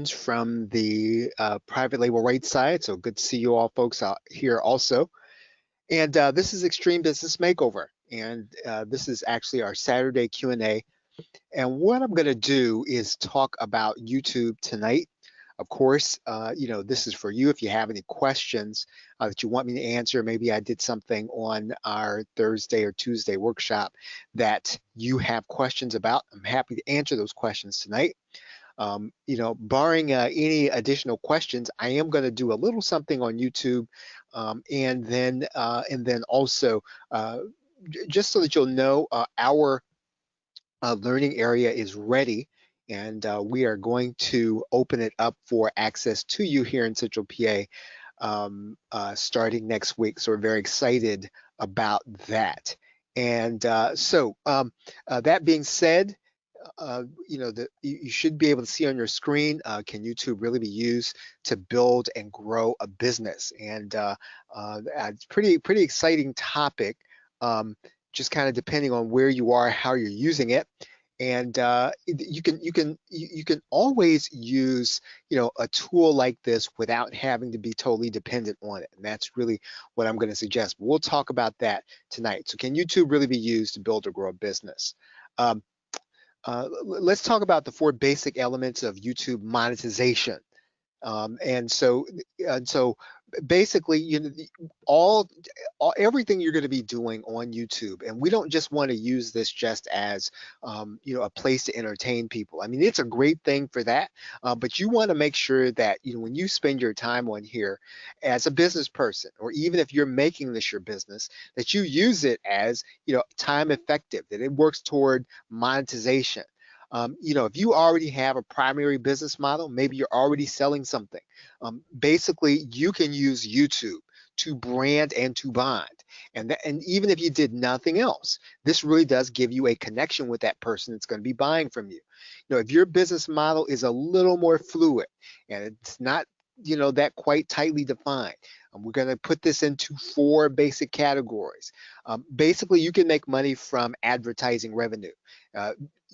questions from the private label right side. So good to see you all folks out here also. And this is Extreme Business Makeover. And this is actually our Saturday Q&A. And what I'm going to do is talk about YouTube tonight. Of course, this is for you if you have any questions that you want me to answer. Maybe I did something on our Thursday or Tuesday workshop that you have questions about. I'm happy to answer those questions tonight. Barring any additional questions, I am going to do a little something on YouTube, and then also just so that you'll know, our learning area is ready, and we are going to open it up for access to you here in Central PA starting next week. So we're very excited about that. And that being said, you should be able to see on your screen, can YouTube really be used to build and grow a business? And it's pretty exciting topic, just kind of depending on where you are, how you're using it. And you can always use a tool like this without having to be totally dependent on it. And that's really what I'm going to suggest. But we'll talk about that tonight. So can YouTube really be used to build or grow a business? Let's talk about the 4 basic elements of YouTube monetization. And so basically, everything you're going to be doing on YouTube, and we don't just want to use this just as a place to entertain people. I mean, it's a great thing for that, but you want to make sure that when you spend your time on here as a business person, or even if you're making this your business, that you use it as time effective, that it works toward monetization. If you already have a primary business model, maybe you're already selling something. Basically, you can use YouTube to brand and to bond. And even if you did nothing else, this really does give you a connection with that person that's going to be buying from you. If your business model is a little more fluid and it's not that quite tightly defined, we're going to put this into 4 basic categories. Basically, you can make money from advertising revenue.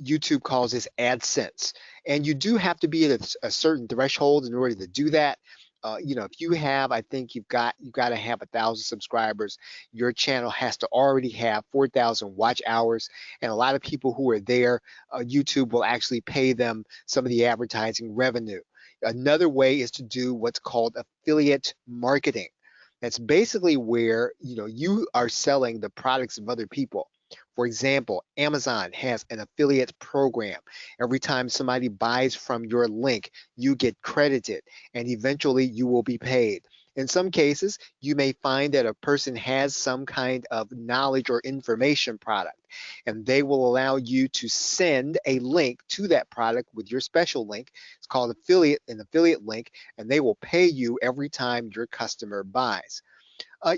YouTube calls this AdSense, and you do have to be at a certain threshold in order to do that. If you have, I think you've got to have 1,000 subscribers. Your channel has to already have 4,000 watch hours, and a lot of people who are there, YouTube will actually pay them some of the advertising revenue. Another way is to do what's called affiliate marketing. That's basically where you are selling the products of other people. For example, Amazon has an affiliate program. Every time somebody buys from your link, you get credited, and eventually you will be paid. In some cases, you may find that a person has some kind of knowledge or information product, and they will allow you to send a link to that product with your special link. It's called an affiliate link, and they will pay you every time your customer buys.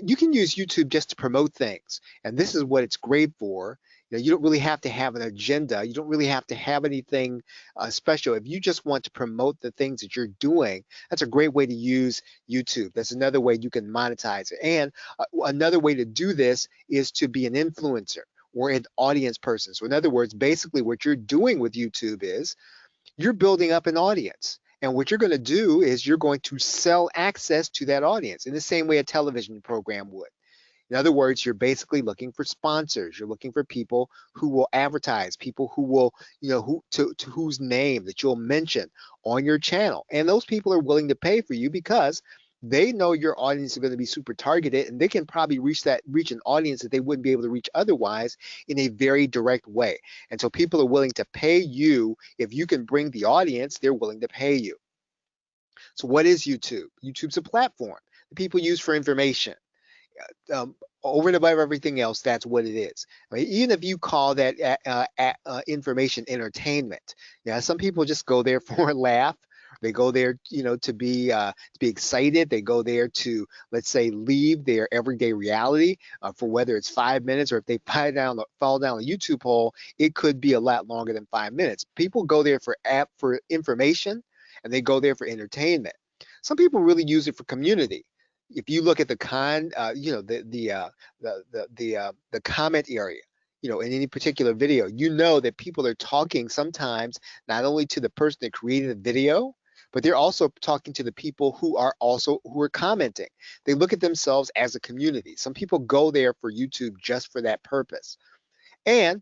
You can use YouTube just to promote things, and this is what it's great for. You don't really have to have an agenda. You don't really have to have anything special. If you just want to promote the things that you're doing, that's a great way to use YouTube. That's another way you can monetize it. And another way to do this is to be an influencer or an audience person. So in other words, basically what you're doing with YouTube is you're building up an audience. And what you're going to do is you're going to sell access to that audience in the same way a television program would. In other words, you're basically looking for sponsors. You're looking for people who will advertise, people who will, to whose name that you'll mention on your channel. And those people are willing to pay for you because they know your audience is going to be super targeted, and they can probably reach an audience that they wouldn't be able to reach otherwise in a very direct way. And so people are willing to pay you. If you can bring the audience, they're willing to pay you. So what is YouTube? YouTube's a platform that people use for information. Over and above everything else, that's what it is. I mean, even if you call that information entertainment, some people just go there for a laugh. They go there, to be excited. They go there to, let's say, leave their everyday reality for whether it's 5 minutes, or if they fall down a YouTube hole, it could be a lot longer than 5 minutes. People go there for information, and they go there for entertainment. Some people really use it for community. If you look at the comment area, in any particular video, that people are talking sometimes not only to the person that created the video, but they're also talking to the people who are commenting. They look at themselves as a community. Some people go there for YouTube just for that purpose. And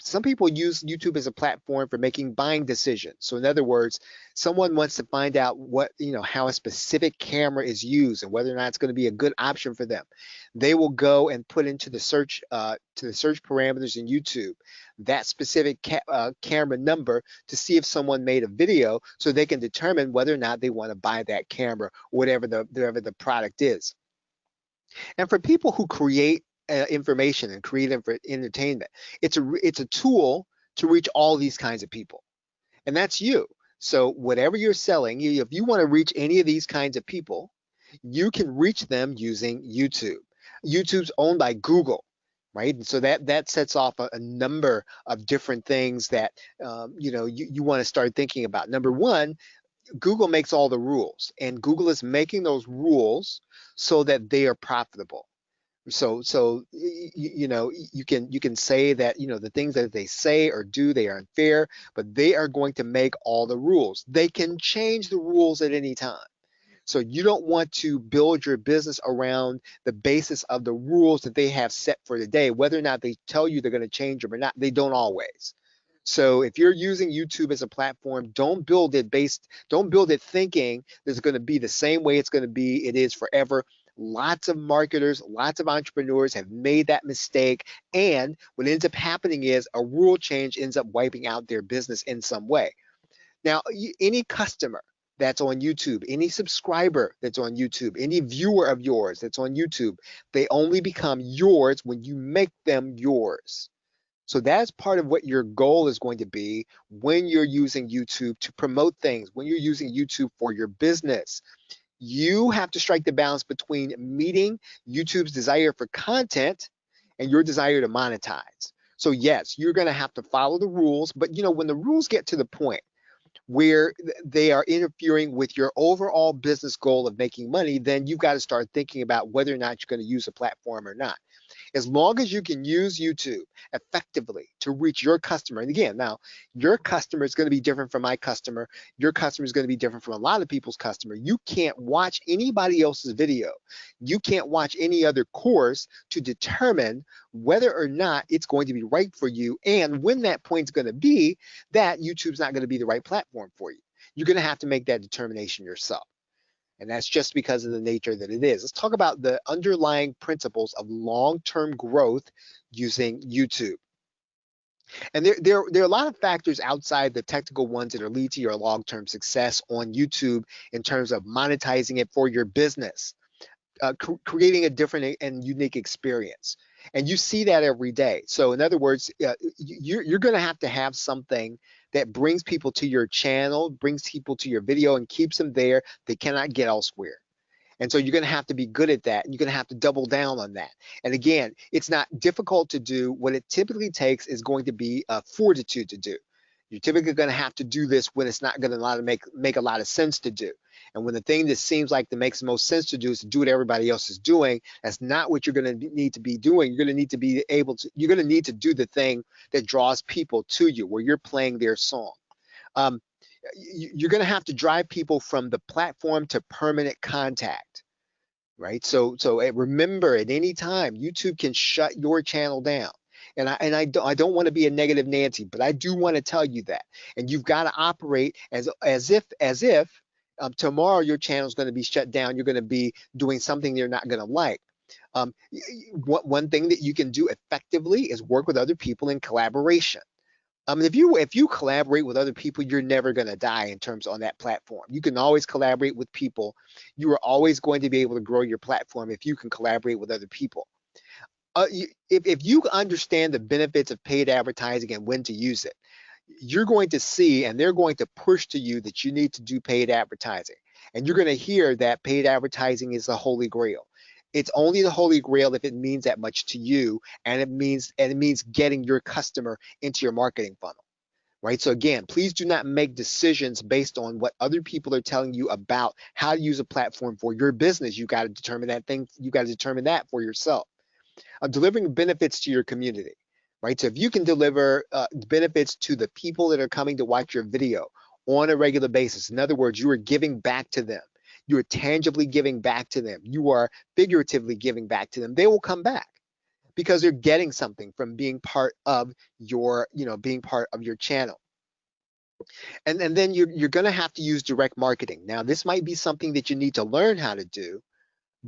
some people use YouTube as a platform for making buying decisions. So in other words, someone wants to find out how a specific camera is used and whether or not it's going to be a good option for them. They will go and put into the search parameters in YouTube that specific camera number to see if someone made a video, so they can determine whether or not they want to buy that camera, whatever the product is. And for people who create information and create entertainment, it's a tool to reach all these kinds of people, and that's you. So whatever you're selling, if you want to reach any of these kinds of people, you can reach them using YouTube. YouTube's owned by Google, right? And so that sets off a number of different things that you want to start thinking about. Number one, Google makes all the rules, and Google is making those rules so that they are profitable. So you can say that the things that they say or do, they are unfair, but they are going to make all the rules. They can change the rules at any time. So you don't want to build your business around the basis of the rules that they have set for the day. Whether or not they tell you they're going to change them or not, they don't always. So if you're using YouTube as a platform, don't build it thinking that it's going to be the same way it is forever. Lots of marketers, lots of entrepreneurs have made that mistake, and what ends up happening is a rule change ends up wiping out their business in some way. Now, any customer that's on YouTube, any subscriber that's on YouTube, any viewer of yours that's on YouTube, they only become yours when you make them yours. So that's part of what your goal is going to be when you're using YouTube to promote things, when you're using YouTube for your business. You have to strike the balance between meeting YouTube's desire for content and your desire to monetize. So yes, you're going to have to follow the rules, but when the rules get to the point where they are interfering with your overall business goal of making money, then you've got to start thinking about whether or not you're going to use a platform or not. As long as you can use YouTube effectively to reach your customer, and again, now your customer is going to be different from my customer. Your customer is going to be different from a lot of people's customer. You can't watch anybody else's video. You can't watch any other course to determine whether or not it's going to be right for you, and when that point's going to be that YouTube's not going to be the right platform for you. You're going to have to make that determination yourself. And that's just because of the nature that it is. Let's talk about the underlying principles of long-term growth using YouTube. And there are a lot of factors outside the technical ones that are lead to your long-term success on YouTube in terms of monetizing it for your business, creating a different and unique experience. And you see that every day. So in other words, you're going to have something that brings people to your channel, brings people to your video, and keeps them there. They cannot get elsewhere. And so you're going to have to be good at that, and you're going to have to double down on that. And again, it's not difficult to do. What it typically takes is going to be fortitude to do. You're typically going to have to do this when it's not going to make a lot of sense to do. And when the thing that seems like that makes the most sense to do is to do what everybody else is doing, that's not what you're going to need to be doing. You're going to need to be you're going to need to do the thing that draws people to you, where you're playing their song. You're going to have to drive people from the platform to permanent contact, right? So remember, at any time, YouTube can shut your channel down. And I don't want to be a negative Nancy, but I do want to tell you that. And you've got to operate as if tomorrow your channel is going to be shut down. You're going to be doing something they're not going to like. One thing that you can do effectively is work with other people in collaboration. If you collaborate with other people, you're never going to die in terms on that platform. You can always collaborate with people. You are always going to be able to grow your platform if you can collaborate with other people. If you understand the benefits of paid advertising and when to use it, you're going to see, and they're going to push to you that you need to do paid advertising. And you're going to hear that paid advertising is the holy grail. It's only the holy grail if it means that much to you, and it means getting your customer into your marketing funnel, right? So again, please do not make decisions based on what other people are telling you about how to use a platform for your business. You got to determine that thing. You got to determine that for yourself. Delivering benefits to your community, right? So if you can deliver benefits to the people that are coming to watch your video, on a regular basis. In other words, you are giving back to them. You are tangibly giving back to them. You are figuratively giving back to them. They will come back because they're getting something from being part of your, being part of your channel. And then you're going to have to use direct marketing. Now, this might be something that you need to learn how to do,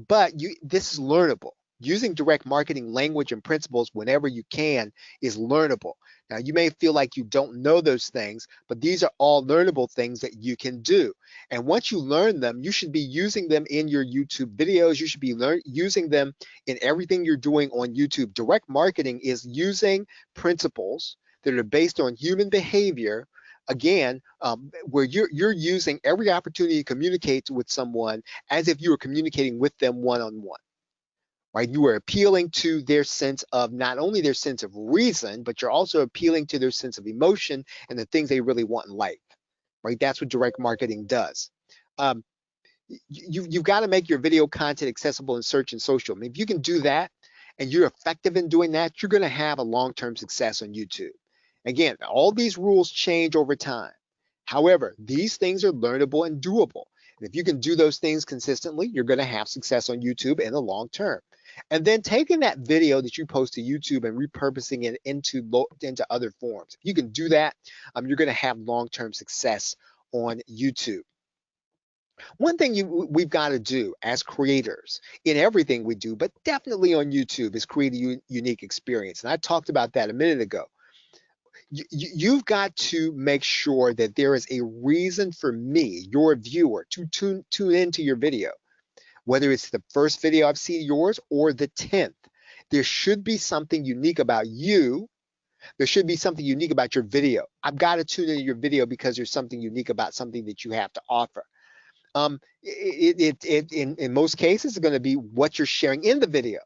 but this is learnable. Using direct marketing language and principles whenever you can is learnable. Now, you may feel like you don't know those things, but these are all learnable things that you can do. And once you learn them, you should be using them in your YouTube videos. You should be using them in everything you're doing on YouTube. Direct marketing is using principles that are based on human behavior, again, where you're using every opportunity to communicate with someone as if you were communicating with them one-on-one, right? You are appealing to their sense of, not only their sense of reason, but you're also appealing to their sense of emotion and the things they really want in life, right? That's what direct marketing does. You've got to make your video content accessible in search and social. I mean, if you can do that and you're effective in doing that, you're going to have a long-term success on YouTube. Again, all these rules change over time. However, these things are learnable and doable. And if you can do those things consistently, you're going to have success on YouTube in the long term. And then taking that video that you post to YouTube and repurposing it into other forms. If you can do that, you're going to have long-term success on YouTube. One thing we've got to do as creators in everything we do, but definitely on YouTube, is create a unique experience. And I talked about that a minute ago. You've got to make sure that there is a reason for me, your viewer, to tune into your video, whether it's the first video I've seen yours or the 10th. There should be something unique about you. There should be something unique about your video. I've got to tune into your video because there's something unique about something that you have to offer. In most cases, it's going to be what you're sharing in the video,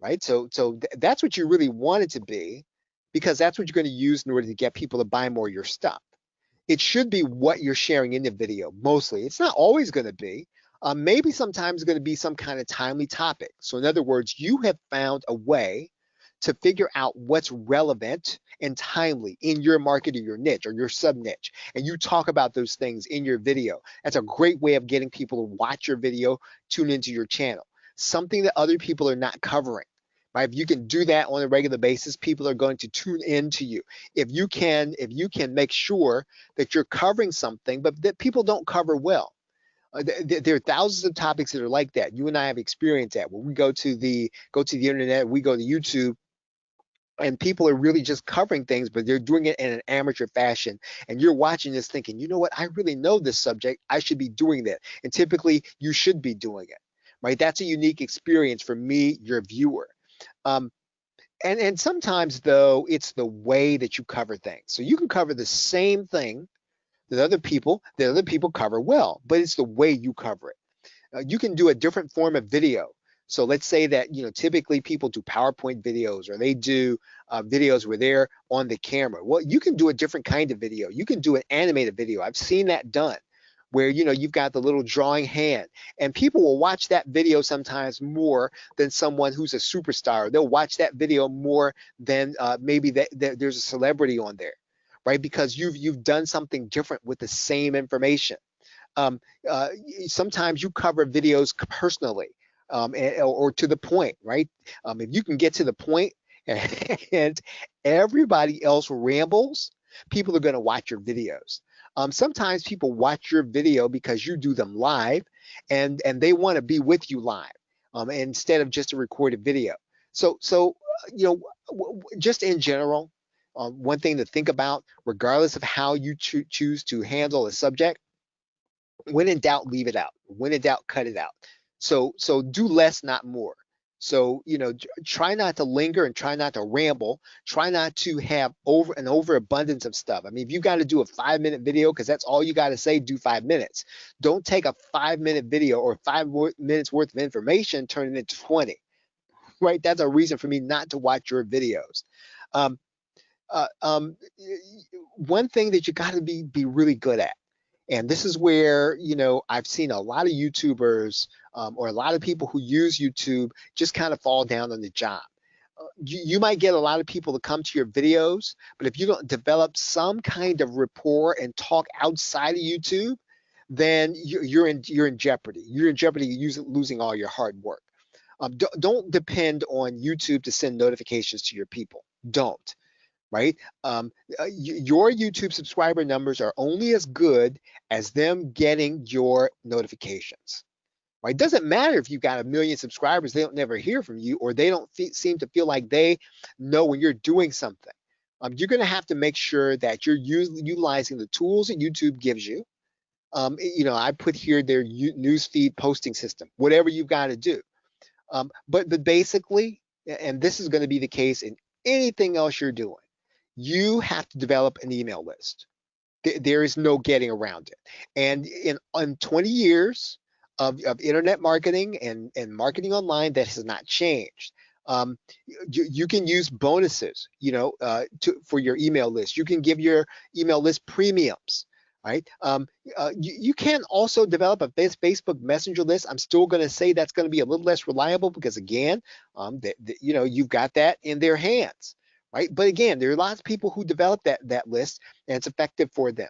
right? So that's what you really want it to be, because that's what you're going to use in order to get people to buy more of your stuff. It should be what you're sharing in the video mostly. It's not always going to be. Maybe sometimes it's going to be some kind of timely topic. So in other words, you have found a way to figure out what's relevant and timely in your market or your niche or your sub niche, and you talk about those things in your video. That's a great way of getting people to watch your video, tune into your channel. Something that other people are not covering, right? If you can do that on a regular basis, people are going to tune into you. If you can make sure that you're covering something, but that people don't cover well. There are thousands of topics that are like that. You and I have experienced that. When we go to the internet, we go to YouTube, and people are really just covering things, but they're doing it in an amateur fashion. And you're watching this thinking, you know what, I really know this subject. I should be doing that. And typically, you should be doing it, right? That's a unique experience for me, your viewer. And sometimes, though, it's the way that you cover things. So you can cover the same thing that other people cover well, but it's the way you cover it. You can do a different form of video. So let's say that, typically people do PowerPoint videos, or they do videos where they're on the camera. Well, you can do a different kind of video. You can do an animated video. I've seen that done, where, you've got the little drawing hand, and people will watch that video sometimes more than someone who's a superstar. They'll watch that video more than maybe there's a celebrity on there, right? Because you've done something different with the same information. Sometimes you cover videos personally, or to the point, right? If you can get to the point and everybody else rambles, people are going to watch your videos. Sometimes people watch your video because you do them live, and they want to be with you live, instead of just a recorded video. So just in general, one thing to think about, regardless of how you choose to handle a subject, when in doubt, leave it out. When in doubt, cut it out. So do less, not more. So, try not to linger and try not to ramble. Try not to have an overabundance of stuff. I mean, if you got to do a 5-minute video because that's all you got to say, do 5 minutes. Don't take a 5-minute video or 5 minutes worth of information, turn it into 20, right? That's a reason for me not to watch your videos. One thing that you got to be really good at, and this is where, I've seen a lot of YouTubers, or a lot of people who use YouTube, just kind of fall down on the job. you might get a lot of people to come to your videos, but if you don't develop some kind of rapport and talk outside of YouTube, then you're in jeopardy. You're in jeopardy of losing all your hard work. Don't depend on YouTube to send notifications to your people. Don't, right? Your YouTube subscriber numbers are only as good as them getting your notifications. Right? It doesn't matter if you've got 1 million subscribers, they don't never hear from you, or they don't seem to feel like they know when you're doing something. You're going to have to make sure that you're utilizing the tools that YouTube gives you. I put here their newsfeed posting system, whatever you've got to do. But basically, and this is going to be the case in anything else you're doing, you have to develop an email list. There is no getting around it. And in 20 years of internet marketing and marketing online, that has not changed. You can use bonuses, for your email list. You can give your email list premiums, right? You can also develop a Facebook Messenger list. I'm still going to say that's going to be a little less reliable because, again, you've got that in their hands, right? But again, there are lots of people who develop that list, and it's effective for them.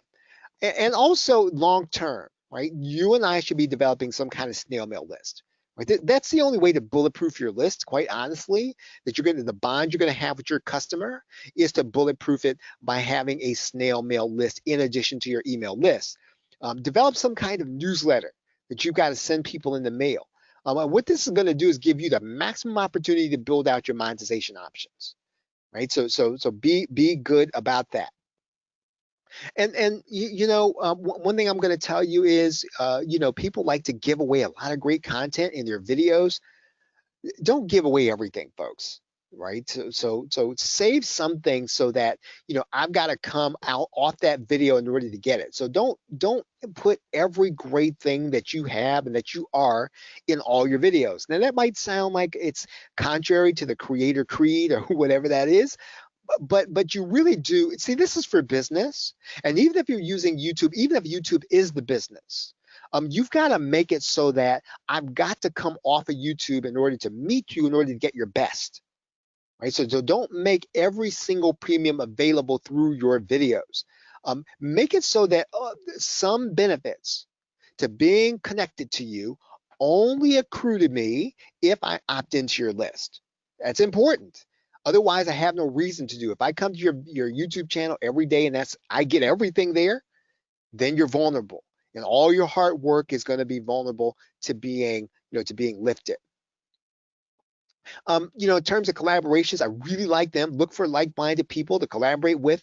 And also long term, right? You and I should be developing some kind of snail mail list. Right? That's the only way to bulletproof your list, quite honestly, that the bond you're going to have with your customer is to bulletproof it by having a snail mail list in addition to your email list. Develop some kind of newsletter that you've got to send people in the mail. And what this is going to do is give you the maximum opportunity to build out your monetization options, right? So be good about that. And one thing I'm going to tell you is, people like to give away a lot of great content in their videos. Don't give away everything, folks. Right? So save something so that I've got to come out off that video in order to get it. So don't put every great thing that you have and that you are in all your videos. Now that might sound like it's contrary to the creator creed or whatever that is, but you really do see, this is for business. And even if you're using YouTube, even if YouTube is the business, you've got to make it so that I've got to come off of YouTube in order to meet you, in order to get your best, right? So don't make every single premium available through your videos. Make it so that some benefits to being connected to you only accrue to me if I opt into your list. That's important. Otherwise, I have no reason to do. If I come to your YouTube channel every day and I get everything there, then you're vulnerable. And all your hard work is going to be vulnerable to being lifted. In terms of collaborations, I really like them. Look for like-minded people to collaborate with.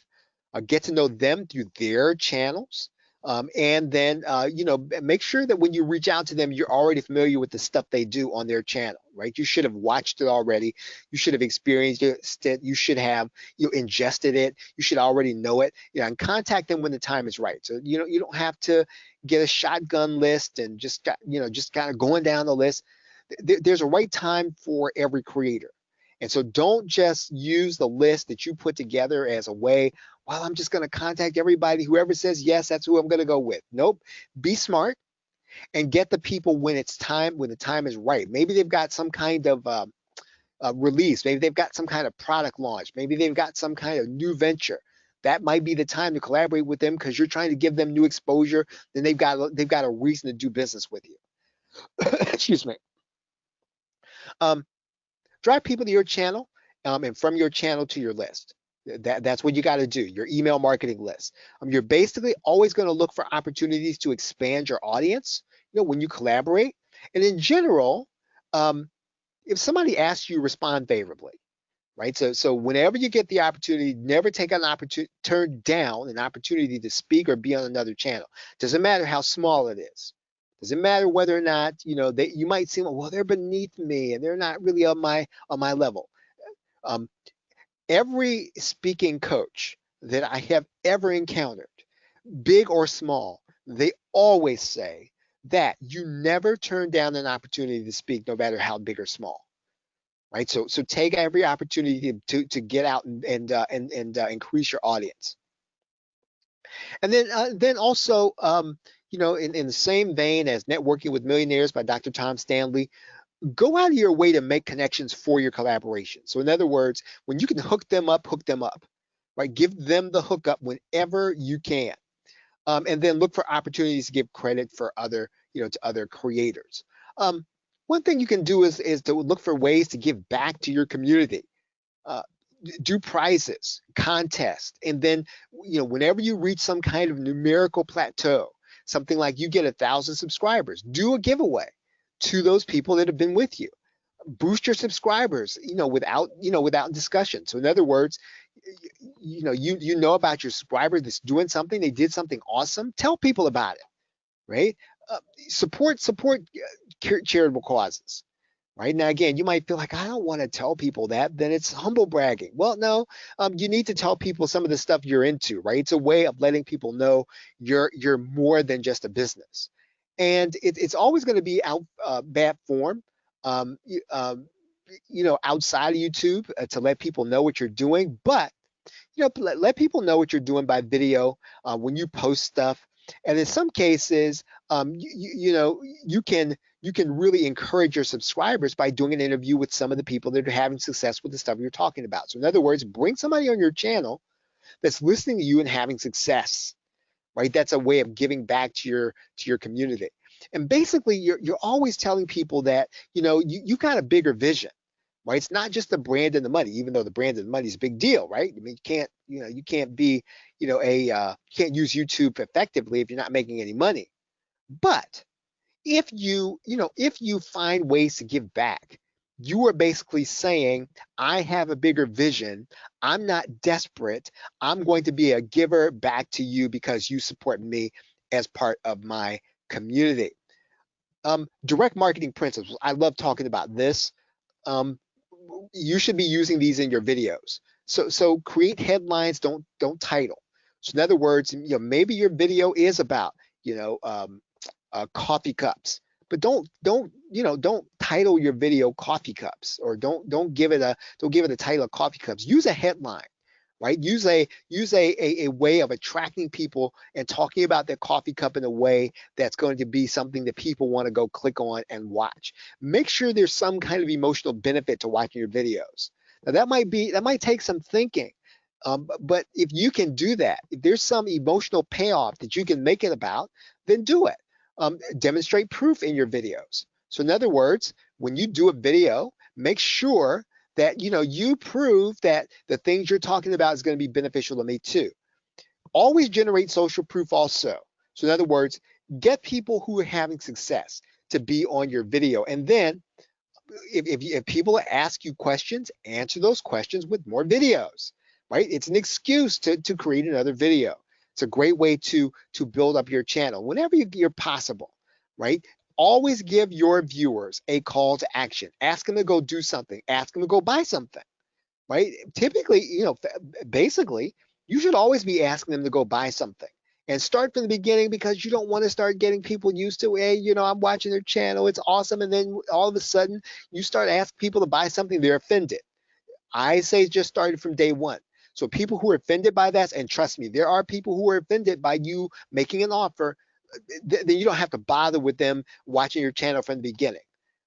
Get to know them through their channels. And then, make sure that when you reach out to them, you're already familiar with the stuff they do on their channel, right? You should have watched it already. You should have experienced it. You should have, ingested it. You should already know it. And contact them when the time is right. So, you don't have to get a shotgun list and just kind of going down the list. There's a right time for every creator. And so don't just use the list that you put together as a way, well, I'm just going to contact everybody. Whoever says yes, that's who I'm going to go with. Nope. Be smart and get the people when the time is right. Maybe they've got some kind of release. Maybe they've got some kind of product launch. Maybe they've got some kind of new venture. That might be the time to collaborate with them because you're trying to give them new exposure. Then they've got a reason to do business with you. Excuse me. Drive people to your channel, and from your channel to your list. That's what you got to do, your email marketing list. You're basically always going to look for opportunities to expand your audience, when you collaborate. And in general, if somebody asks you, respond favorably, right? So whenever you get the opportunity, never turn down an opportunity to speak or be on another channel. Doesn't matter how small it is. Doesn't matter whether or not you might seem, well, they're beneath me and they're not really on my level. Every speaking coach that I have ever encountered, big or small, they always say that you never turn down an opportunity to speak, no matter how big or small. Right? So take every opportunity to get out and increase your audience. And then also, in the same vein as Networking with Millionaires by Dr. Tom Stanley, go out of your way to make connections for your collaboration. So in other words, when you can hook them up, right? Give them the hookup whenever you can. And then look for opportunities to give credit for other, to other creators. Um, One thing you can do is to look for ways to give back to your community. Uh, do prizes, contests, and then whenever you reach some kind of numerical plateau, something like you get 1,000 subscribers, do a giveaway to those people that have been with you. Boost your subscribers, without discussion. So in other words, you know about your subscriber that's doing something, they did something awesome. Tell people about it, right? Uh, support charitable causes. Right now, again, you might feel like I don't want to tell people that. Then it's humble bragging. Well, no, you need to tell people some of the stuff you're into, right? It's a way of letting people know you're more than just a business, and it's always going to be out bad form, um, outside of YouTube to let people know what you're doing. But let people know what you're doing by video when you post stuff. And in some cases, you can really encourage your subscribers by doing an interview with some of the people that are having success with the stuff you're talking about. So in other words, bring somebody on your channel that's listening to you and having success, right? That's a way of giving back to your community. And basically, you're always telling people that you got a bigger vision, right? It's not just the brand and the money, even though the brand and the money is a big deal, right? I mean, you can't be, you can't use YouTube effectively if you're not making any money. But if you find ways to give back, you are basically saying, I have a bigger vision. I'm not desperate. I'm going to be a giver back to you because you support me as part of my community. Direct marketing principles. I love talking about this. Um, you should be using these in your videos. So create headlines, don't title. So in other words, maybe your video is about coffee cups, but don't title your video coffee cups, or don't give it a title of coffee cups. Use a headline, right? Use a way of attracting people and talking about their coffee cup in a way that's going to be something that people want to go click on and watch. Make sure there's some kind of emotional benefit to watching your videos. Now that might take some thinking. But if you can do that, if there's some emotional payoff that you can make it about, then do it. Demonstrate proof in your videos. So in other words, when you do a video, make sure that you prove that the things you're talking about is going to be beneficial to me too. Always generate social proof also. So in other words, get people who are having success to be on your video. And then if people ask you questions, answer those questions with more videos, right? It's an excuse to create another video. It's a great way to build up your channel whenever you're possible, right? Always give your viewers a call to action. Ask them to go do something. Ask them to go buy something, right? Typically, basically, you should always be asking them to go buy something. And start from the beginning, because you don't want to start getting people used to, hey, I'm watching their channel, it's awesome, and then all of a sudden you start asking people to buy something, they're offended. I say just started from day one. So people who are offended by that, and trust me, there are people who are offended by you making an offer, then you don't have to bother with them watching your channel from the beginning,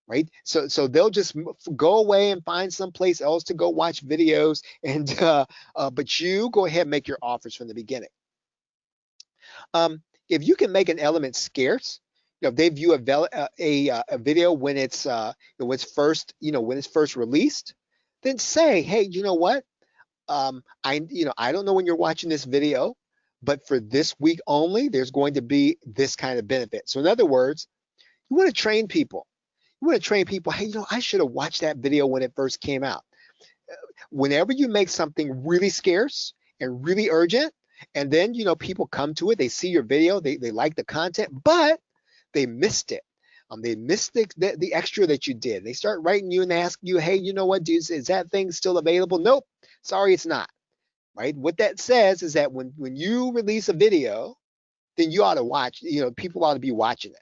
right? So they'll just go away and find someplace else to go watch videos, and but you go ahead and make your offers from the beginning. If you can make an element scarce, if they view a video when it's when it's first released, then say, hey, you know what? I don't know when you're watching this video, but for this week only, there's going to be this kind of benefit. So in other words, you want to train people. You want to train people, hey, I should have watched that video when it first came out. Whenever you make something really scarce and really urgent, and then people come to it, they see your video, they like the content, but they missed it. They missed the extra that you did. They start writing you and ask you, hey, you know what, is that thing still available? Nope, sorry, it's not. Right? What that says is that when you release a video, then you ought to watch, people ought to be watching it.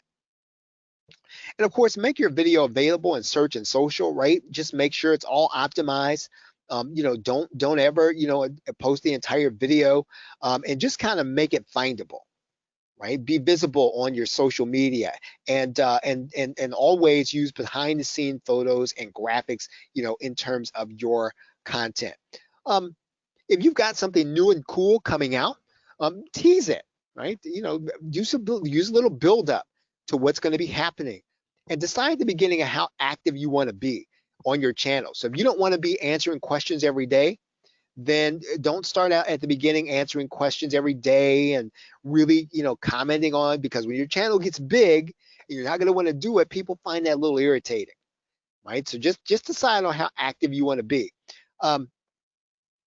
And of course, make your video available in search and social, right? Just make sure it's all optimized. Don't ever, post the entire video, and just kind of make it findable, right? Be visible on your social media, and always use behind the scene photos and graphics, in terms of your content. Um, if you've got something new and cool coming out, tease it, right? Use a little build up to what's going to be happening, and decide at the beginning of how active you want to be on your channel. So if you don't want to be answering questions every day, then don't start out at the beginning answering questions every day and really, commenting on, because when your channel gets big and you're not going to want to do it, people find that a little irritating, right? So just decide on how active you want to be. Um,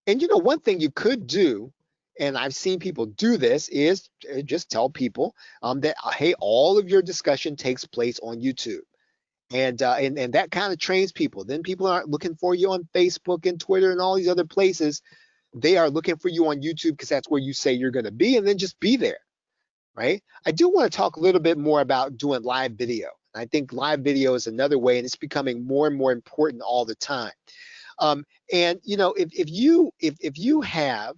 and one thing you could do, and I've seen people do this, is just tell people that hey, all of your discussion takes place on YouTube. And that kind of trains people. Then people aren't looking for you on Facebook and Twitter and all these other places. They are looking for you on YouTube because that's where you say you're going to be, and then just be there, right? I do want to talk a little bit more about doing live video. I think live video is another way, and it's becoming more and more important all the time. And if you have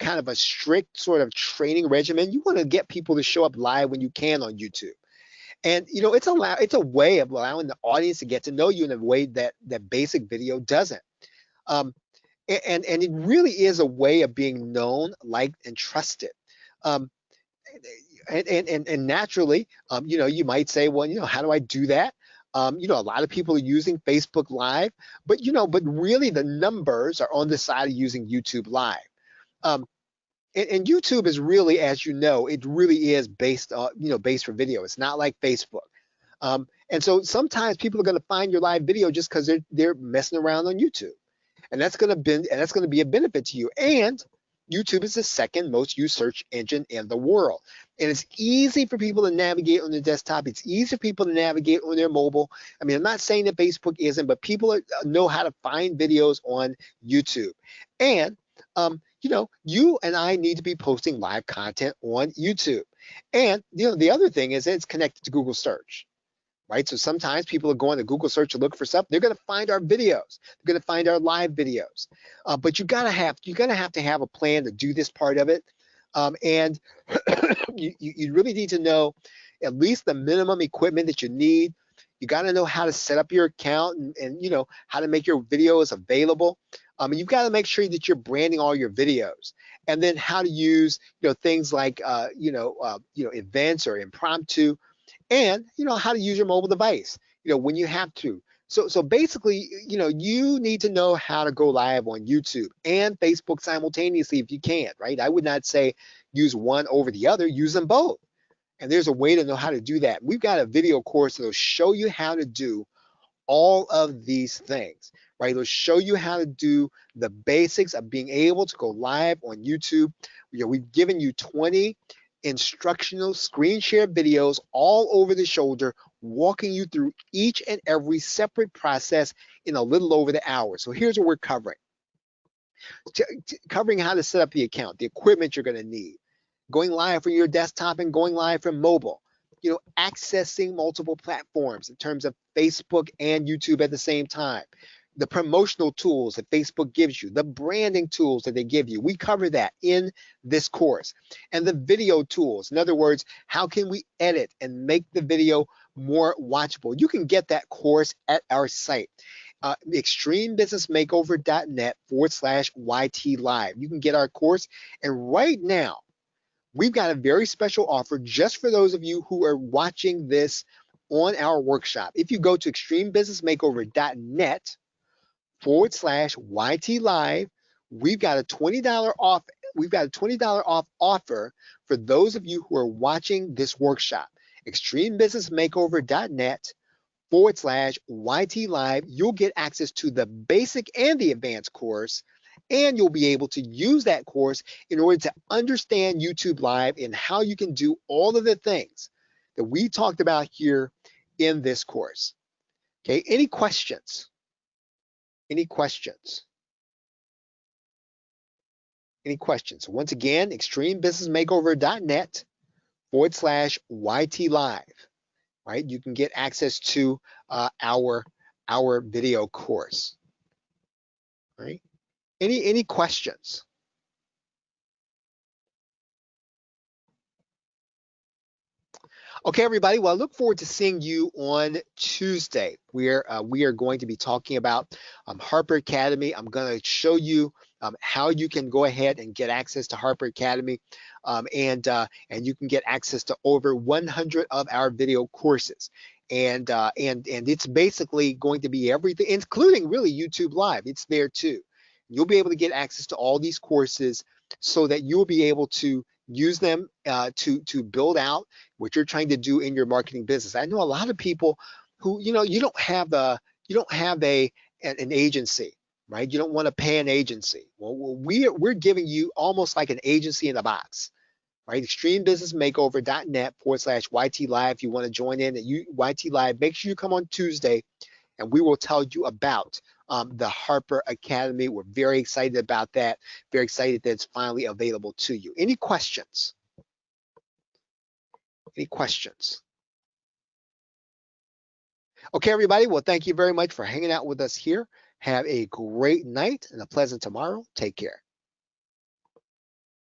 kind of a strict sort of training regimen, you want to get people to show up live when you can on YouTube. And it's a way of allowing the audience to get to know you in a way that basic video doesn't. Um, and it really is a way of being known, liked, and trusted. Um, and naturally, you might say, well, how do I do that? A lot of people are using Facebook Live, but really the numbers are on the side of using YouTube Live. Um, and YouTube is really, as you know, it really is based for video. It's not like Facebook. And so sometimes people are going to find your live video just because they're messing around on YouTube, and that's going to be a benefit to you. And YouTube is the second most used search engine in the world, and it's easy for people to navigate on their desktop. It's easy for people to navigate on their mobile. I mean, I'm not saying that Facebook isn't, but people know how to find videos on YouTube. And you and I need to be posting live content on YouTube. And the other thing is it's connected to Google search, right? So sometimes people are going to Google search to look for stuff. They're going to find our videos. They're going to find our live videos. But you're gonna have to have a plan to do this part of it. And you really need to know at least the minimum equipment that you need. You got to know how to set up your account, and how to make your videos available. And you've got to make sure that you're branding all your videos, and then how to use things like events or impromptu, and how to use your mobile device when you have to. So basically, you need to know how to go live on YouTube and Facebook simultaneously if you can, right? I would not say use one over the other, use them both. And there's a way to know how to do that. We've got a video course that'll show you how to do all of these things, right? It'll show you how to do the basics of being able to go live on YouTube. We've given you 20 instructional screen share videos all over the shoulder, walking you through each and every separate process in a little over the hour. So here's what we're covering. Covering how to set up the account, the equipment you're going to need, going live from your desktop and going live from mobile, accessing multiple platforms in terms of Facebook and YouTube at the same time, the promotional tools that Facebook gives you, the branding tools that they give you. We cover that in this course. And the video tools. In other words, how can we edit and make the video more watchable? You can get that course at our site, extremebusinessmakeover.net/YT Live. You can get our course. And right now, we've got a very special offer just for those of you who are watching this on our workshop. If you go to extremebusinessmakeover.net/YT Live, we've got a $20 off. We've got a $20 off offer for those of you who are watching this workshop. extremebusinessmakeover.net/YT Live. You'll get access to the basic and the advanced course, and you'll be able to use that course in order to understand YouTube Live and how you can do all of the things that we talked about here in this course. Okay, any questions? Any questions? Any questions? So once again, extremebusinessmakeover.net/YT Live, right? You can get access to our video course, right? Any questions? Okay, everybody. Well, I look forward to seeing you on Tuesday, where we are going to be talking about Harper Academy. I'm going to show you how you can go ahead and get access to Harper Academy, and you can get access to over 100 of our video courses. And it's basically going to be everything, including really YouTube Live. It's there too. You'll be able to get access to all these courses so that you'll be able to use them to build out what you're trying to do in your marketing business. I know a lot of people who, you don't have an agency, right? You don't want to pay an agency. Well, we're giving you almost like an agency in a box, right? Extremebusinessmakeover.net/YT Live. If you want to join in at YT Live, make sure you come on Tuesday and we will tell you about the Harper Academy. We're very excited about that. Very excited that it's finally available to you. Any questions? Any questions? Okay, everybody. Well, thank you very much for hanging out with us here. Have a great night and a pleasant tomorrow. Take care.